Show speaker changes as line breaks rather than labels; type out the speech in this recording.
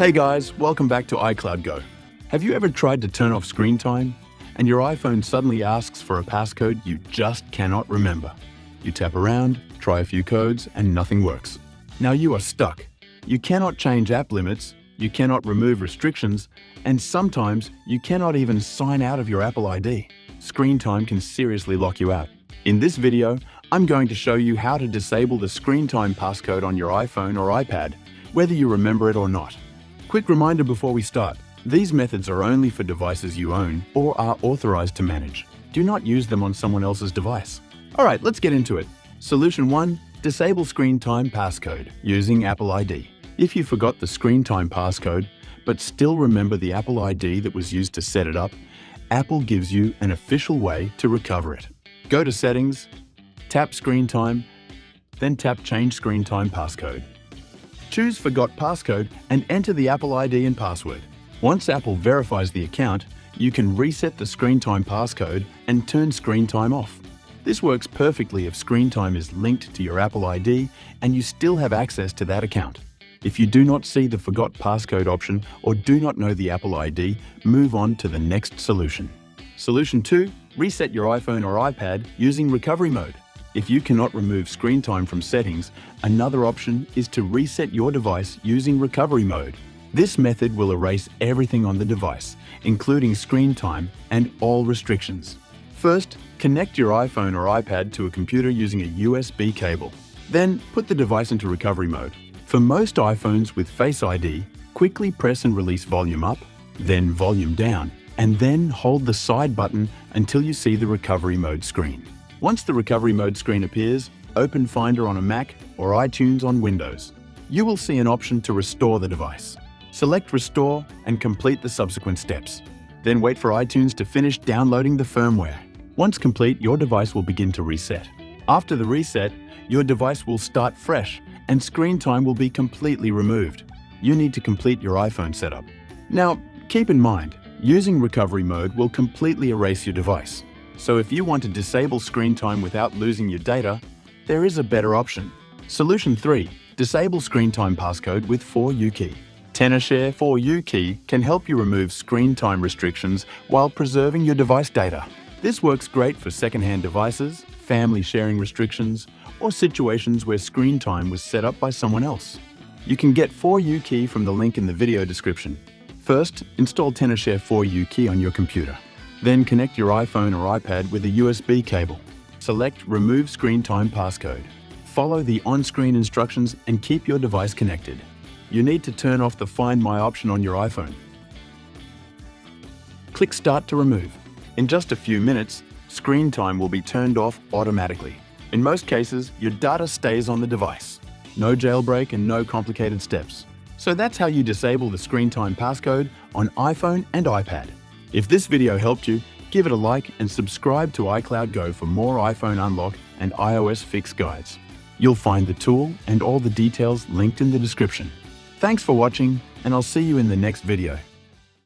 Hey guys, welcome back to iCloud Go. Have you ever tried to turn off screen time and your iPhone suddenly asks for a passcode you just cannot remember? You tap around, try a few codes, and nothing works. Now you are stuck. You cannot change app limits, you cannot remove restrictions, and sometimes you cannot even sign out of your Apple ID. Screen time can seriously lock you out. In this video, I'm going to show you how to disable the screen time passcode on your iPhone or iPad, whether you remember it or not. Quick reminder before we start, these methods are only for devices you own or are authorized to manage. Do not use them on someone else's device. Alright, let's get into it. Solution 1. Disable screen time passcode using Apple ID. If you forgot the screen time passcode, but still remember the Apple ID that was used to set it up, Apple gives you an official way to recover it. Go to Settings, tap Screen Time, then tap Change Screen Time Passcode. Choose Forgot Passcode and enter the Apple ID and password. Once Apple verifies the account, you can reset the screen time passcode and turn screen time off. This works perfectly if screen time is linked to your Apple ID and you still have access to that account. If you do not see the Forgot Passcode option or do not know the Apple ID, move on to the next solution. Solution 2. Reset your iPhone or iPad using recovery mode. If you cannot remove screen time from settings, another option is to reset your device using recovery mode. This method will erase everything on the device, including screen time and all restrictions. First, connect your iPhone or iPad to a computer using a USB cable. Then, put the device into recovery mode. For most iPhones with Face ID, quickly press and release volume up, then volume down, and then hold the side button until you see the recovery mode screen. Once the recovery mode screen appears, open Finder on a Mac or iTunes on Windows. You will see an option to restore the device. Select Restore and complete the subsequent steps. Then wait for iTunes to finish downloading the firmware. Once complete, your device will begin to reset. After the reset, your device will start fresh and screen time will be completely removed. You need to complete your iPhone setup. Now, keep in mind, using recovery mode will completely erase your device. So if you want to disable screen time without losing your data, there is a better option. Solution 3. Disable screen time passcode with 4U key. Tenorshare 4U key can help you remove screen time restrictions while preserving your device data. This works great for secondhand devices, family sharing restrictions, or situations where screen time was set up by someone else. You can get 4U key from the link in the video description. First, install Tenorshare 4U key on your computer. Then connect your iPhone or iPad with a USB cable. Select Remove Screen Time Passcode. Follow the on-screen instructions and keep your device connected. You need to turn off the Find My option on your iPhone. Click Start to remove. In just a few minutes, screen time will be turned off automatically. In most cases, your data stays on the device. No jailbreak and no complicated steps. So that's how you disable the screen time passcode on iPhone and iPad. If this video helped you, give it a like and subscribe to iCloud Go for more iPhone unlock and iOS fix guides. You'll find the tool and all the details linked in the description. Thanks for watching, and I'll see you in the next video.